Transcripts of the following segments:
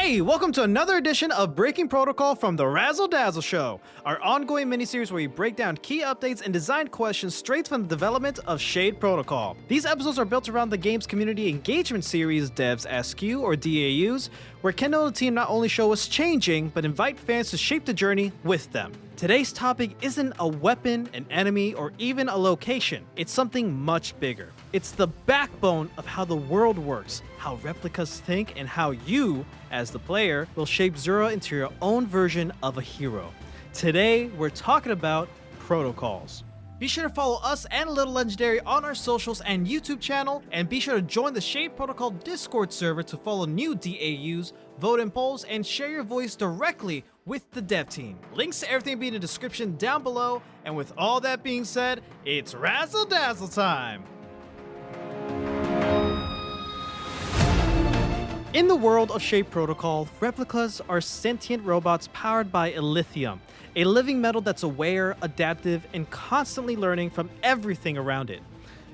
Hey, welcome to another edition of Breaking Protocol from the Razzle Dazzle Show, our ongoing miniseries where we break down key updates and design questions straight from the development of Shade Protocol. These episodes are built around the game's community engagement series Devs Ask You, or DAUs, where Kendall and the team not only show us changing, but invite fans to shape the journey with them. Today's topic isn't a weapon, an enemy, or even a location. It's something much bigger. It's the backbone of how the world works, how replicas think, and how you, as the player, will shape Zura into your own version of a hero. Today, we're talking about protocols. Be sure to follow us and Little Legendary on our socials and YouTube channel, and be sure to join the Shade Protocol Discord server to follow new DAUs, vote in polls, and share your voice directly with the dev team. Links to everything will be in the description down below, and with all that being said, it's Razzle Dazzle time! In the world of Shade Protocol, replicas are sentient robots powered by Illithium, a living metal that's aware, adaptive, and constantly learning from everything around it.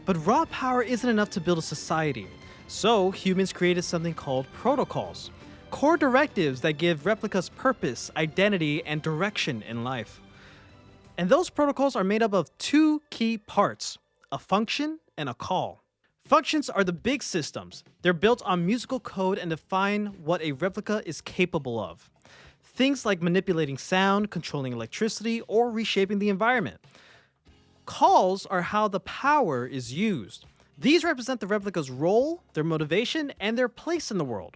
But raw power isn't enough to build a society, so humans created something called protocols, core directives that give replicas purpose, identity, and direction in life. And those protocols are made up of two key parts, a function and a call. Functions are the big systems. They're built on musical code and define what a replica is capable of. Things like manipulating sound, controlling electricity, or reshaping the environment. Calls are how the power is used. These represent the replica's role, their motivation, and their place in the world.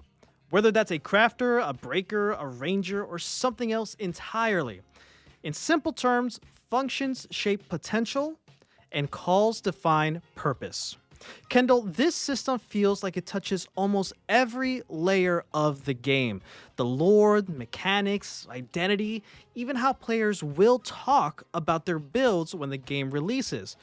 Whether that's a crafter, a breaker, a ranger, or something else entirely. In simple terms, functions shape potential, and calls define purpose. Kendall, this system feels like it touches almost every layer of the game. The lore, mechanics, identity, even how players will talk about their builds when the game releases.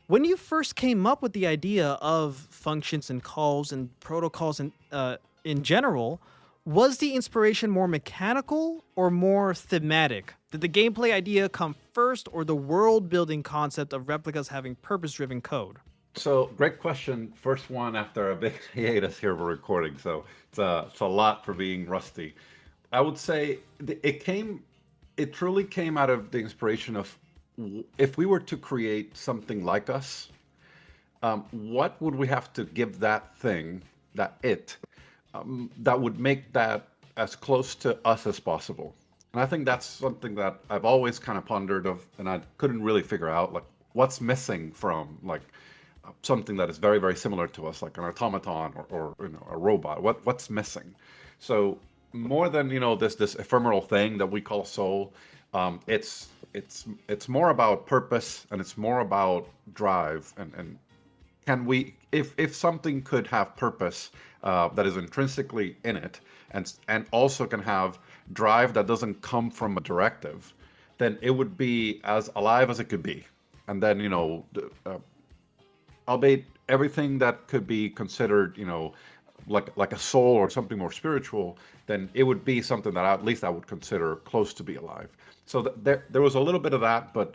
When you first came up with the idea of functions and calls and protocols in general, was the inspiration more mechanical or more thematic? Did the gameplay idea come first, or the world-building concept of replicas having purpose-driven code? So, great question. First one after a big hiatus here for recording, so it's a lot for being rusty. I would say it truly came out of the inspiration of, if we were to create something like us, what would we have to give that thing, that would make that as close to us as possible? And I think that's something that I've always kind of pondered and I couldn't really figure out, like, what's missing from, like, something that is very, very similar to us, like an automaton or a robot. What's missing? So more than this ephemeral thing that we call soul, it's more about purpose, and it's more about drive. And can we, if something could have purpose that is intrinsically in it, and also can have drive that doesn't come from a directive, then it would be as alive as it could be. And then albeit everything that could be considered, like a soul or something more spiritual, then it would be something that at least I would consider close to be alive. So there was a little bit of that, but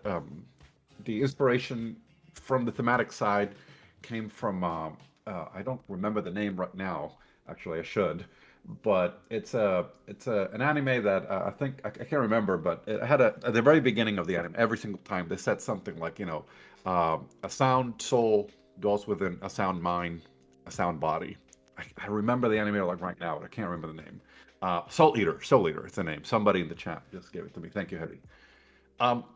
the inspiration from the thematic side came from, I don't remember the name right now. Actually, I should. But it's an anime that I think I can't remember, but it had at the very beginning of the anime, every single time they said something like, a sound soul dwells within a sound mind, a sound body. I remember the anime like right now, but I can't remember the name. Soul Eater, it's the name. Somebody in the chat just gave it to me. Thank you, Hetty.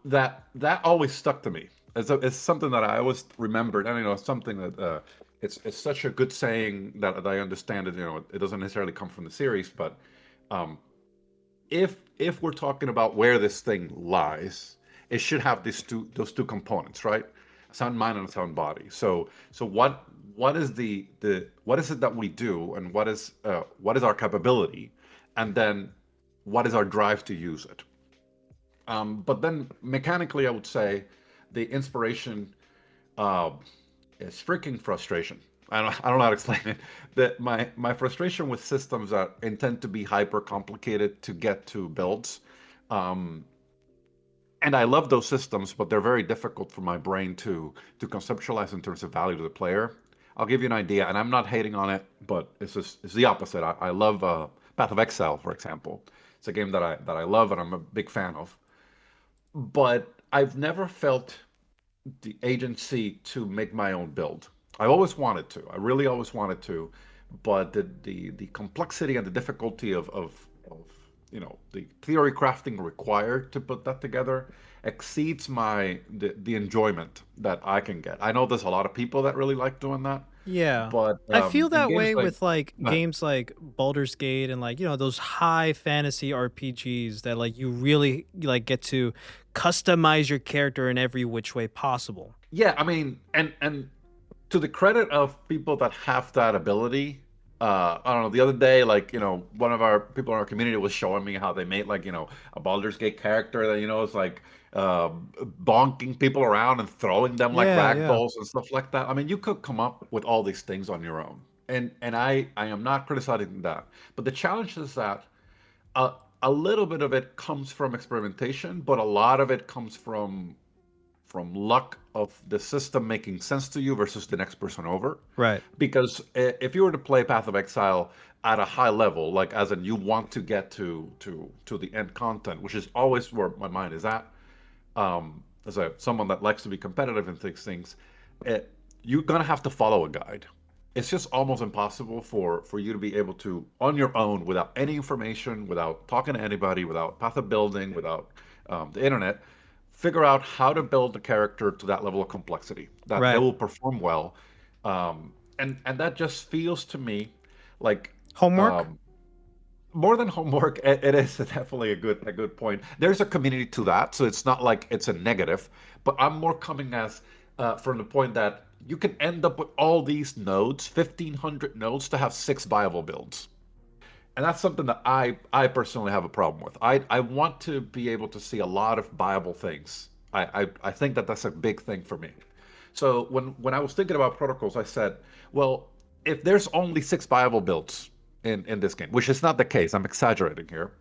That always stuck to me. It's something that I always remembered, and it's something that it's such a good saying that I understand it. It doesn't necessarily come from the series, but if we're talking about where this thing lies, it should have those two components, right? Sound mind and a sound body. So what is what is it that we do, and what is our capability, and then what is our drive to use it? But then mechanically, I would say the inspiration is freaking frustration. I don't know how to explain it. That my frustration with systems that intend to be hyper complicated to get to builds. And I love those systems, but they're very difficult for my brain to conceptualize in terms of value to the player. I'll give you an idea, and I'm not hating on it, but it's the opposite. I love Path of Exile, for example. It's a game that I love and I'm a big fan of. But I've never felt the agency to make my own build. I always wanted to. I really always wanted to, but the complexity and the difficulty of the theory crafting required to put that together exceeds the enjoyment that I can get. I know there's a lot of people that really like doing that, Yeah. but I feel in that games way like with like uh, games like Baldur's Gate and like, those high fantasy RPGs that like you really like get to customize your character in every which way possible. yeah, I mean, and to the credit of people that have that ability, I don't know, the other day, like, one of our people in our community was showing me how they made, like, a Baldur's Gate character that, is like uh, bonking people around and throwing them like Yeah, rag yeah. dolls and stuff like that. I mean, you could come up with all these things on your own. And I am not criticizing that. But the challenge is that a, a little bit of it comes from experimentation, but a lot of it comes from luck of the system making sense to you versus the next person over. Right. Because if you were to play Path of Exile at a high level, like as in you want to get to the end content, which is always where my mind is at, as someone that likes to be competitive in these things, it, you're gonna have to follow a guide. It's just almost impossible for you to be able to on your own without any information, without talking to anybody, without path of building, without the internet, figure out how to build a character to that level of complexity that they Right. will perform well, and that just feels to me like Homework? um, more than homework. It is definitely a good point. There's a community to that, so it's not like it's a negative. But I'm more coming as from the point that you can end up with all these nodes, 1,500 nodes, to have 6 viable builds. And that's something that I personally have a problem with. I want to be able to see a lot of viable things. I think that that's a big thing for me. So when I was thinking about protocols, I said, well, if there's only 6 viable builds in this game, which is not the case, I'm exaggerating here.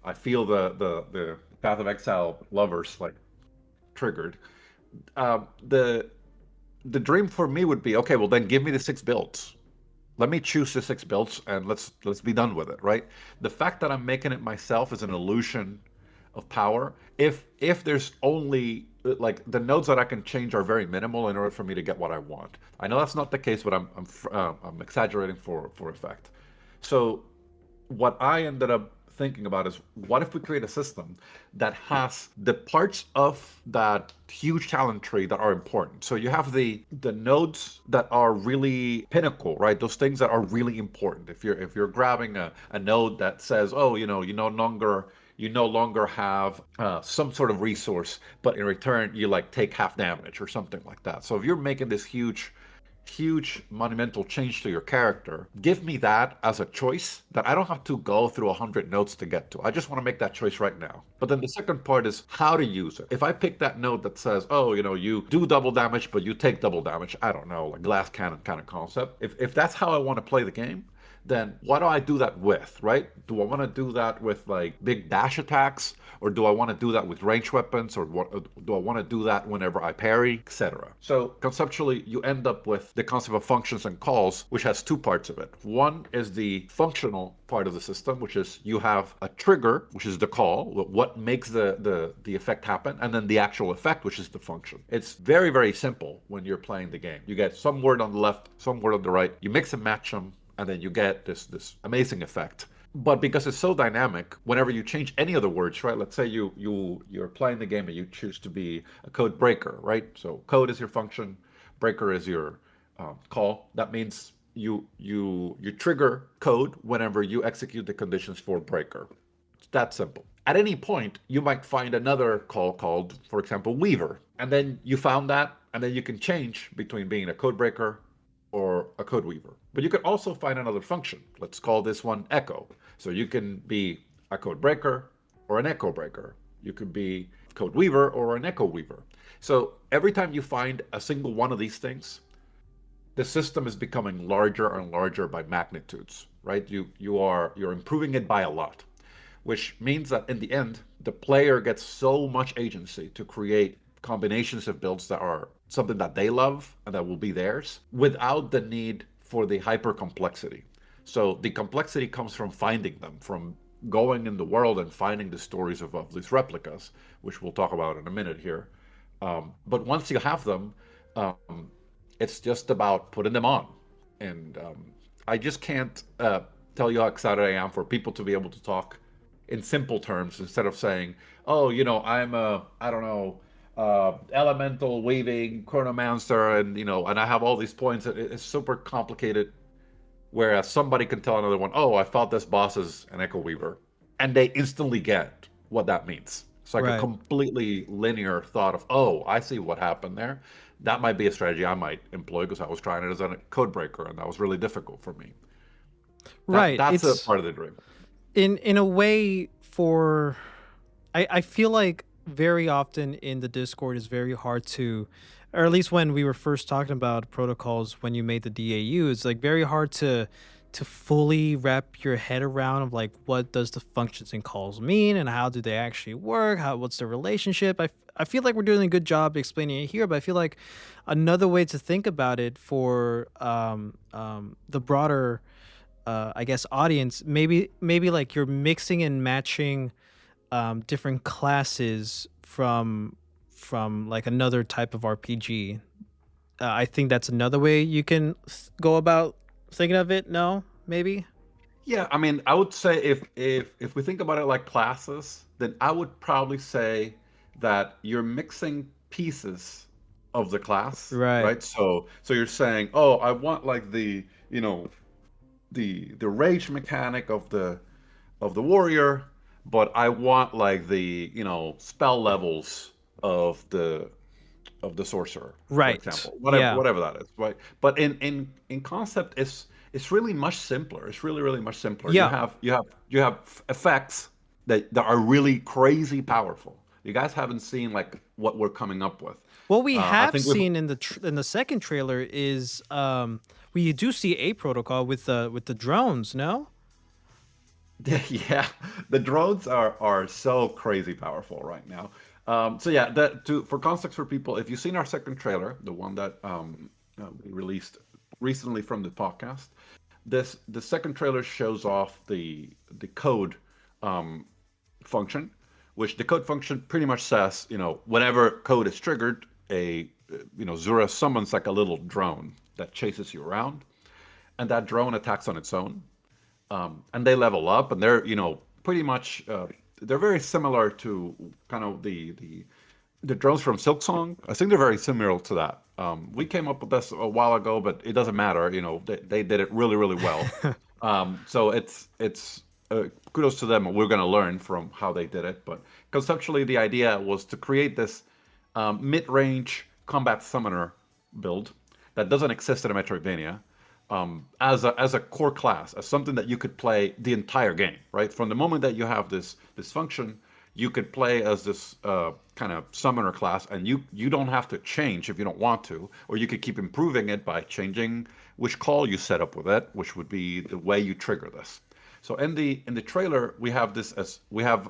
I feel the Path of Exile lovers like triggered. The dream for me would be, okay, well then give me the 6 builds. Let me choose the 6 builds and let's be done with it, right? The fact that I'm making it myself is an illusion of power. If there's only like the nodes that I can change are very minimal in order for me to get what I want. I know that's not the case, but I'm exaggerating for effect. So what I ended up thinking about is what if we create a system that has the parts of that huge talent tree that are important. So you have the nodes that are really pinnacle, right? Those things that are really important. If you're grabbing a node that says, oh, you no longer have some sort of resource, but in return you like take half damage or something like that. So if you're making this huge monumental change to your character, give me that as a choice that I don't have to go through 100 notes to get to. I just want to make that choice right now. But then the second part is how to use it. If I pick that note that says, oh, you do double damage but you take double damage, I don't know, like glass cannon kind of concept, if that's how I want to play the game, then what do I do that with, right? Do I want to do that with like big dash attacks, or do I want to do that with range weapons, or do I want to do that whenever I parry, etc.? So conceptually, you end up with the concept of functions and calls, which has 2 parts of it. One is the functional part of the system, which is you have a trigger, which is the call, what makes the effect happen, and then the actual effect, which is the function. It's very, very simple when you're playing the game. You get some word on the left, some word on the right, you mix and match them, and then you get this amazing effect. But because it's so dynamic, whenever you change any of the words, right? Let's say you're playing the game and you choose to be a code breaker, right? So code is your function, breaker is your call. That means you trigger code whenever you execute the conditions for breaker. It's that simple. At any point, you might find another call called, for example, Weaver, and then you found that, and then you can change between being a code breaker or a code weaver. But you could also find another function. Let's call this one echo. So you can be a code breaker or an echo breaker. You could be code weaver or an echo weaver. So every time you find a single one of these things, the system is becoming larger and larger by magnitudes, right? You're improving it by a lot, which means that in the end, the player gets so much agency to create combinations of builds that are something that they love and that will be theirs without the need for the hyper complexity. So the complexity comes from finding them, from going in the world and finding the stories of these replicas, which we'll talk about in a minute here. But once you have them, um, it's just about putting them on. And I just can't tell you how excited I am for people to be able to talk in simple terms instead of saying, "Oh, I'm a I don't know, elemental weaving chronomancer, and and I have all these points." It's super complicated. Whereas somebody can tell another one, "Oh, I fought this boss as an Echo Weaver," and they instantly get what that means. It's like a Right. completely linear thought of, "Oh, I see what happened there." That might be a strategy I might employ because I was trying it as a code breaker, and that was really difficult for me. That Right. that's a It's part of the dream. in a way for I feel like very often in the Discord is very hard to, or at least when we were first talking about protocols when you made the DAU, it's like very hard to fully wrap your head around of like what does the functions and calls mean and how do they actually work, how what's the relationship. I feel like we're doing a good job explaining it here, but I feel like another way to think about it for the broader I guess audience, maybe like you're mixing and matching different classes from like another type of RPG. I think that's another way you can go about thinking of it. No, maybe. Yeah, I mean, I would say if we think about it like classes, then I would probably say that you're mixing pieces of the class, Right. right? So you're saying, "Oh, I want like the rage mechanic of the warrior, but I want like the spell levels of the sorcerer, for Right. example, Yeah. whatever that is, right? But in concept, it's really much simpler. It's really much simpler. Yeah. You have effects that are really crazy powerful. You guys haven't seen like what we're coming up with. What we I have think we've seen in in the second trailer is we do see a protocol with the drones. No. Yeah, the drones are so crazy powerful right now. So yeah, for context for people, if you've seen our second trailer, the one that we released recently from the podcast, the second trailer shows off the code um, function, which the code function pretty much says, whenever code is triggered, Zura summons like a little drone that chases you around, and that drone attacks on its own, and they level up, and they're pretty much they're very similar to kind of the drones from Silksong. I think they're very similar to that. We came up with this a while ago, but it doesn't matter. They did it really well. So it's kudos to them. We're going to learn from how they did it. But conceptually, the idea was to create this mid-range combat summoner build that doesn't exist in a Metroidvania, as a core class, as something that you could play the entire game, right? From the moment that you have this function, you could play as this kind of summoner class, and you don't have to change if you don't want to, or you could keep improving it by changing which call you set up with it, which would be the way you trigger this. So in the trailer, we have this as we have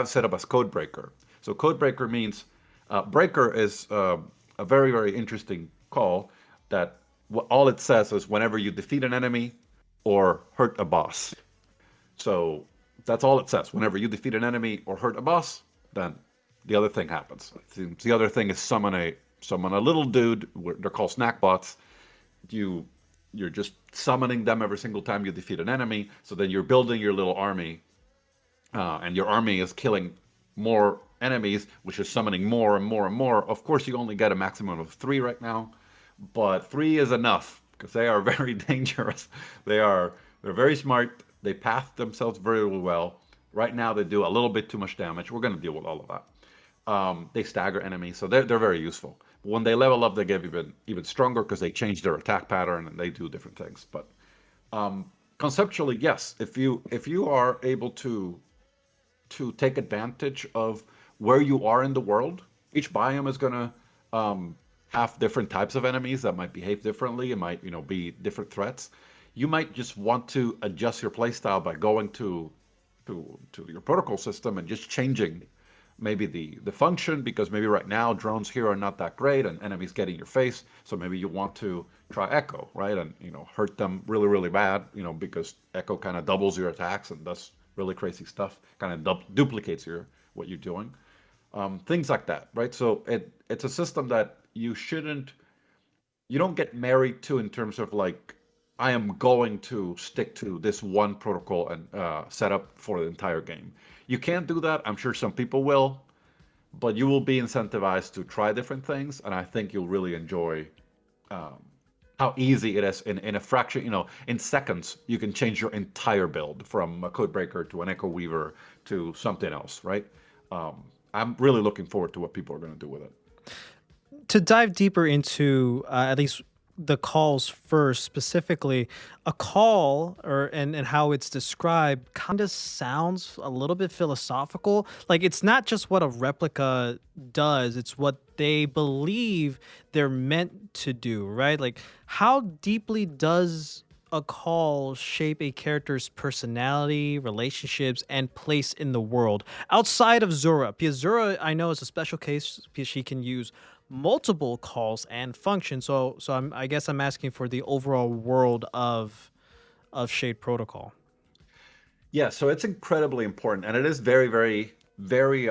set up as code breaker. So code breaker means breaker is a very interesting call that all it says is whenever you defeat an enemy or hurt a boss. So that's all it says. Whenever you defeat an enemy or hurt a boss, then the other thing happens. The other thing is summon a little dude. They're called snack bots. You you're just summoning them every single time you defeat an enemy. So then you're building your little army, and your army is killing more enemies, which is summoning more and more and more. Of course, you only get a maximum of 3 right now, but 3 is enough because they are very dangerous. They're very smart. They path themselves very well. Right now, they do a little bit too much damage. We're going to deal with all of that. They stagger enemies, so they're very useful. But when they level up, they get even stronger because they change their attack pattern and they do different things. But conceptually, yes, if you are able to take advantage of where you are in the world. Each biome is going to have different types of enemies that might behave differently. It might, be different threats. You might just want to adjust your playstyle by going to your protocol system and just changing maybe the function, because maybe right now drones here are not that great and enemies get in your face. So maybe you want to try Echo, right? And hurt them really, really bad, because Echo kind of doubles your attacks and does really crazy stuff, kind of duplicates what you're doing. Things like that, right? So it's a system that you don't get married to in terms of like, I am going to stick to this one protocol and set up for the entire game. You can't do that. I'm sure some people will, but you will be incentivized to try different things, and I think you'll really enjoy um, how easy it is in a fraction, in seconds, you can change your entire build from a Codebreaker to an Echo Weaver to something else, right? I'm really looking forward to what people are going to do with it. To dive deeper into at least the calls first, specifically, a call and how it's described kind of sounds a little bit philosophical. Like it's not just what a replica does, it's what they believe they're meant to do, right? Like how deeply does a call shape a character's personality, relationships, and place in the world outside of Zura? Because Zura, I know, is a special case because she can use multiple calls and functions. I guess I'm asking for the overall world of Shade Protocol. Yeah, so it's incredibly important, and it is very, very, very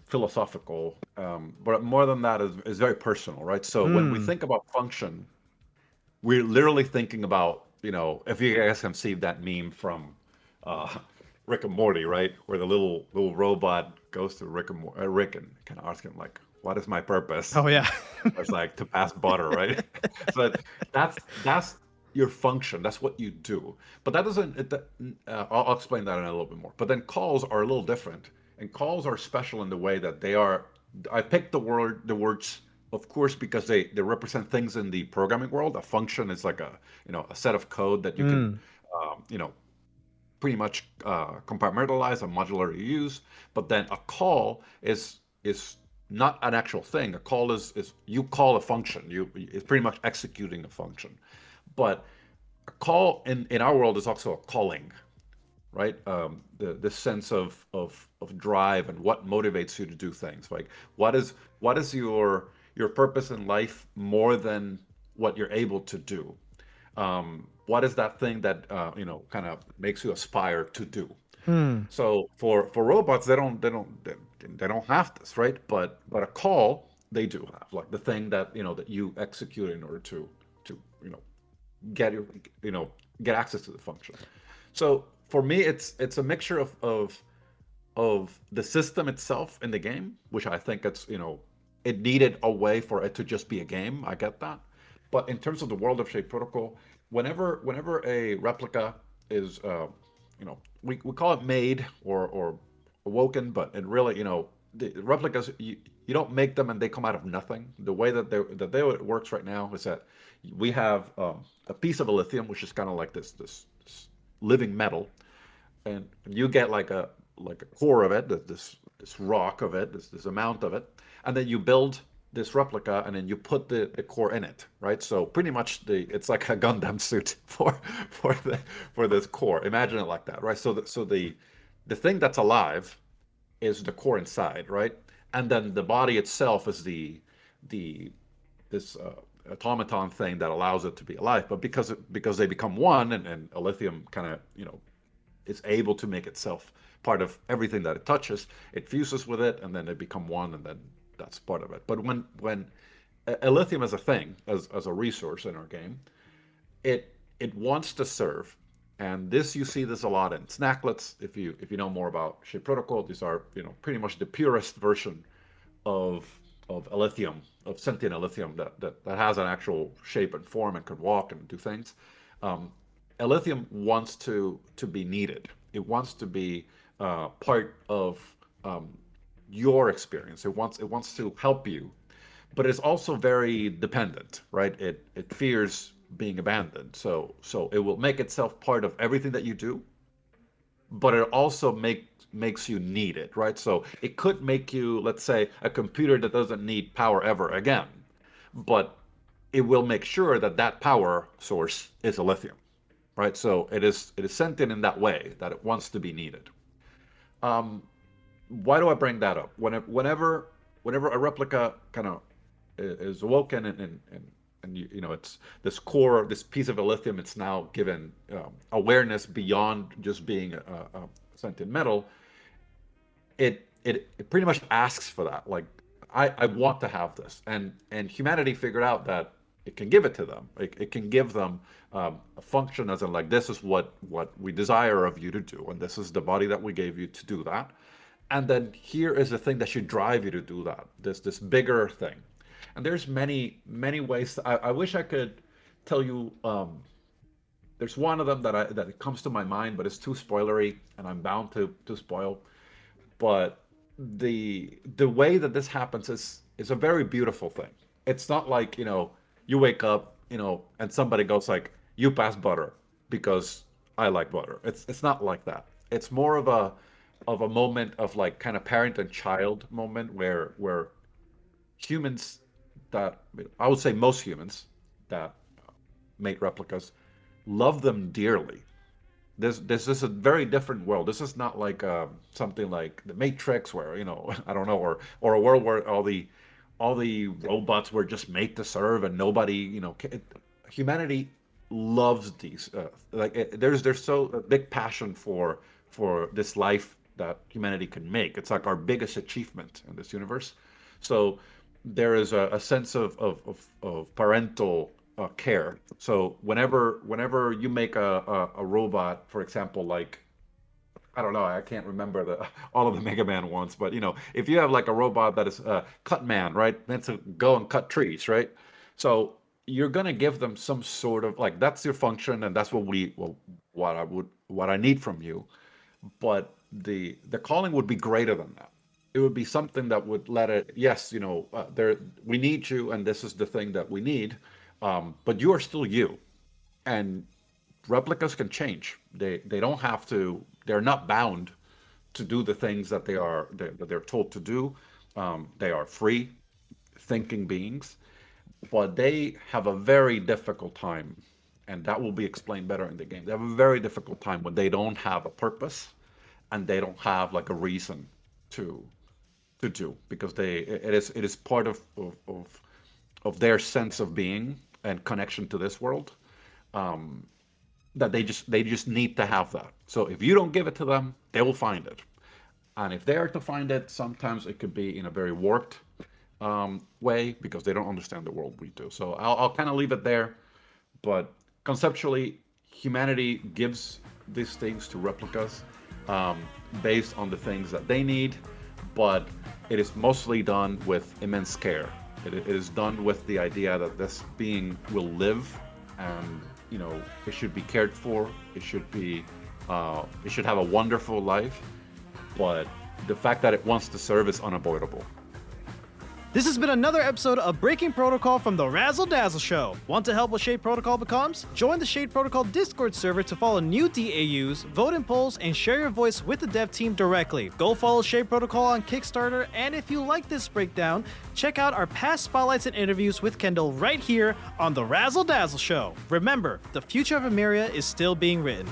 philosophical. But more than that, is very personal, right? So when we Hmm. think about function, we're literally thinking about, if you guys can see that meme from uh, Rick and Morty, right, where the little robot goes to Rick and kind of asks him like, "What is my purpose?" Oh And yeah. it's like to pass butter, right? So that's your function. That's what you do. But that doesn't. I'll explain that in a little bit more. But then calls are a little different, and calls are special in the way that they are. I picked the words, of course, because they represent things in the programming world. A function is like a set of code that you can, Hmm. you know, pretty much compartmentalize and modularly use. But then a call is not an actual thing. A call is you call a function. It's pretty much executing a function. But a call in our world is also a calling, right? The sense of drive and what motivates you to do things. Like what is your purpose in life more than what you're able to do? What is that thing that kind of makes you aspire to do? Hmm. So for robots, they don't have this, right? But a call they do have, like the thing that you execute in order to get your you know get access to the function. So for me, it's a mixture of the system itself in the game, which I think it needed a way for it to just be a game. I get that, but in terms of the world of Shape Protocol, whenever a replica is we call it made or awoken, but it really the replicas you don't make them and they come out of nothing. The way that it works right now is that we have a piece of a lithium, which is kind of like this living metal, and you get like a core of it, this rock of it, this amount of it, and then you build this replica, and then you put the core in it, right? So pretty much it's like a Gundam suit for this core. Imagine it like that, right? So the thing that's alive is the core inside, right? And then the body itself is the this automaton thing that allows it to be alive. But because they become one, and a lithium kind of is able to make itself part of everything that it touches, it fuses with it, and then they become one, and then that's part of it. But when a lithium as a thing, as a resource in our game, it wants to serve. And this you see this a lot in snacklets. If you know more about Shape Protocol, these are pretty much the purest version of a lithium, of sentient lithium that has an actual shape and form and can walk and do things. Um, Lithium wants to be needed. It wants to be part of um, your experience. It wants to help you, but it's also very dependent, right? It fears being abandoned, so it will make itself part of everything that you do, but it also makes you need it, right? So it could make you, let's say, a computer that doesn't need power ever again, but it will make sure that that power source is a lithium, right? So it is sentient in that way that it wants to be needed. Um, why do I bring that up? Whenever a replica kind of is awoken and you know it's this core, this piece of lithium, it's now given awareness beyond just being a sentient metal. It pretty much asks for that. Like I want to have this, and humanity figured out that it can give it to them. It can give them a function as in like this is what we desire of you to do, and this is the body that we gave you to do that. And then here is the thing that should drive you to do that. This bigger thing. And there's many ways. I wish I could tell you. There's one of them that comes to my mind, but it's too spoilery, and I'm bound to spoil. But the way that this happens is a very beautiful thing. It's not like, you wake up, and somebody goes like, you pass butter because I like butter. It's not like that. It's more of a moment of like kind of parent and child moment where humans that I would say most humans that make replicas love them dearly. This is a very different world. This is not like something like the Matrix, where I don't know, or a world where all the robots were just made to serve and nobody humanity loves these there's so a big passion for this life that humanity can make. It's like our biggest achievement in this universe. So there is a sense of parental care. So whenever you make a robot, for example, like I don't know, I can't remember all of the Mega Man ones, but if you have like a robot that is cut man, right? Meant to go and cut trees, right? So you're gonna give them some sort of like that's your function, and that's what I need from you. But the calling would be greater than that. It would be something that would let it. Yes, there we need you, and this is the thing that we need. But you are still you, and replicas can change. They don't have to. They're not bound to do the things that they're told to do. They are free thinking beings, but they have a very difficult time, and that will be explained better in the game. They have a very difficult time when they don't have a purpose, and they don't have like a reason to do, because it is part of their sense of being and connection to this world, that they just need to have that. So if you don't give it to them, they will find it, and if they are to find it, sometimes it could be in a very warped way because they don't understand the world we do. So I'll kind of leave it there, but conceptually, humanity gives these things to replicas based on the things that they need, but it is mostly done with immense care. It is done with the idea that this being will live, and it should be cared for. It should have a wonderful life, but the fact that it wants to serve is unavoidable. This has been another episode of Breaking Protocol from the Razzle Dazzle Show. Want to help what Shade Protocol becomes? Join the Shade Protocol Discord server to follow new DAUs, vote in polls, and share your voice with the dev team directly. Go follow Shade Protocol on Kickstarter, and if you like this breakdown, check out our past spotlights and interviews with Kendall right here on the Razzle Dazzle Show. Remember, the future of Emeria is still being written.